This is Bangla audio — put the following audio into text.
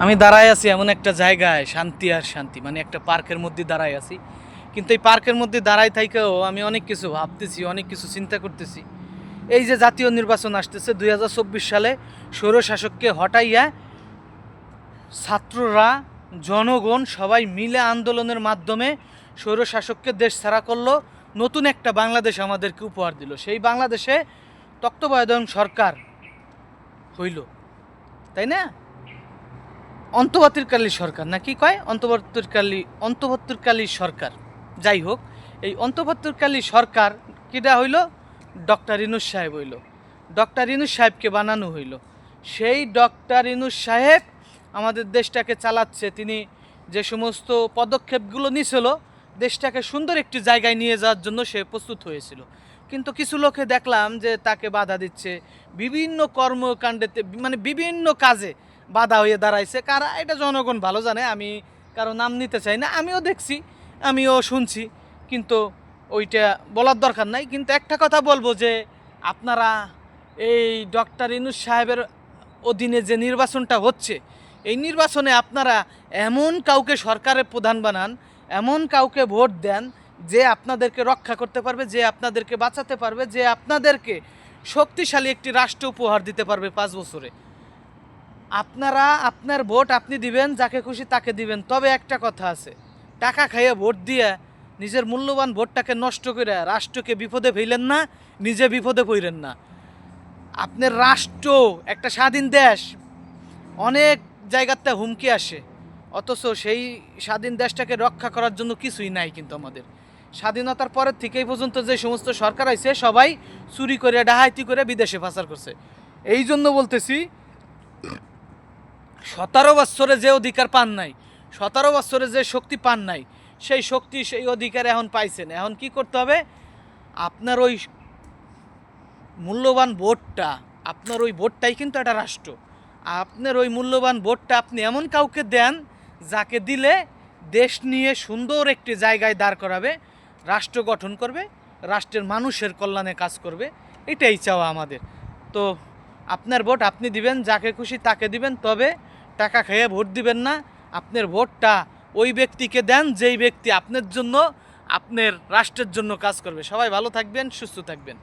আমি দাঁড়ায় আছি এমন একটা জায়গায়, শান্তি আর শান্তি, মানে একটা পার্কের মধ্যে দাঁড়ায় আছি। কিন্তু এই পার্কের মধ্যে দাঁড়ায় থাইকেও আমি অনেক কিছু ভাবতেছি, অনেক কিছু চিন্তা করতেছি। এই যে জাতীয় নির্বাচন আসতেছে 2024 সালে, স্বৈরশাসককে হটাইয়া ছাত্ররা, জনগণ সবাই মিলে আন্দোলনের মাধ্যমে স্বৈরশাসককে দেশ ছাড়া করলো, নতুন একটা বাংলাদেশ আমাদেরকে উপহার দিল। সেই বাংলাদেশে তত্ত্বাবধায়ক সরকার হইল, তাই না? অন্তর্বর্তীকালীন সরকার না কি কয়, অন্তর্বর্তীকালীন সরকার। যাই হোক, এই অন্তর্বর্তীকালীন সরকার কিটা হইল? ডক্টর ইউনূস সাহেব হইল। ডক্টর ইউনূস সাহেবকে বানানো হইল। সেই ডক্টর ইউনূস সাহেব আমাদের দেশটাকে চালাচ্ছে। তিনি যে সমস্ত পদক্ষেপগুলো নিয়েছিল, দেশটাকে সুন্দর একটি জায়গায় নিয়ে যাওয়ার জন্য সে প্রস্তুত হয়েছিল। কিন্তু কিছু লোকে দেখলাম যে তাকে বাধা দিচ্ছে, বিভিন্ন কর্মকাণ্ডেতে, মানে বিভিন্ন কাজে বাধা হয়ে দাঁড়াইছে। কারা এটা জনগণ ভালো জানে, আমি কারো নাম নিতে চাই না। আমিও দেখছি, আমিও শুনছি, কিন্তু ওইটা বলার দরকার নাই। কিন্তু একটা কথা বলবো যে আপনারা এই ডক্টর ইউনূস সাহেবের অধীনে যে নির্বাচনটা হচ্ছে, এই নির্বাচনে আপনারা এমন কাউকে সরকারের প্রধান বানান, এমন কাউকে ভোট দেন যে আপনাদেরকে রক্ষা করতে পারবে, যে আপনাদেরকে বাঁচাতে পারবে, যে আপনাদেরকে শক্তিশালী একটি রাষ্ট্র উপহার দিতে পারবে 5 বছরে। আপনারা আপনার ভোট আপনি দিবেন, যাকে খুশি তাকে দিবেন। তবে একটা কথা আছে, টাকা খাইয়ে ভোট দিয়ে নিজের মূল্যবান ভোটটাকে নষ্ট করে রাষ্ট্রকে বিপদে ফেলেন না, নিজে বিপদে পড়েন না। আপনার রাষ্ট্র একটা স্বাধীন দেশ, অনেক জায়গাতে হুমকি আসে, অথচ সেই স্বাধীন দেশটাকে রক্ষা করার জন্য কিছুই নাই। কিন্তু আমাদের স্বাধীনতার পরের থেকেই পর্যন্ত যে সমস্ত সরকার আছে, সবাই চুরি করে, ডাহাতি করে বিদেশে পাচার করছে। এই জন্য বলতেছি, 17 বছরে যে অধিকার পান নাই, 17 বছরে যে শক্তি পান নাই, সেই শক্তি, সেই অধিকার এখন পাইছেন। এখন কি করতে হবে? আপনার ওই মূল্যবান ভোটটা, আপনার ওই ভোটটাই কিন্তু একটা রাষ্ট্র। আপনার ওই মূল্যবান ভোটটা আপনি এমন কাউকে দেন, যাকে দিলে দেশ নিয়ে সুন্দর একটি জায়গায় দাঁড় করাবে, রাষ্ট্র গঠন করবে, রাষ্ট্রের মানুষের কল্যাণে কাজ করবে। এটাই চাওয়া আমাদের। তো আপনার ভোট আপনি দিবেন, যাকে খুশি তাকে দিবেন, তবে টাকা খেয়ে ভোট দিবেন না। আপনার ভোটটা ওই ব্যক্তিকে দেন, যেই ব্যক্তি আপনার জন্য, আপনার রাষ্ট্রের জন্য কাজ করবে। সবাই ভালো থাকবেন, সুস্থ থাকবেন।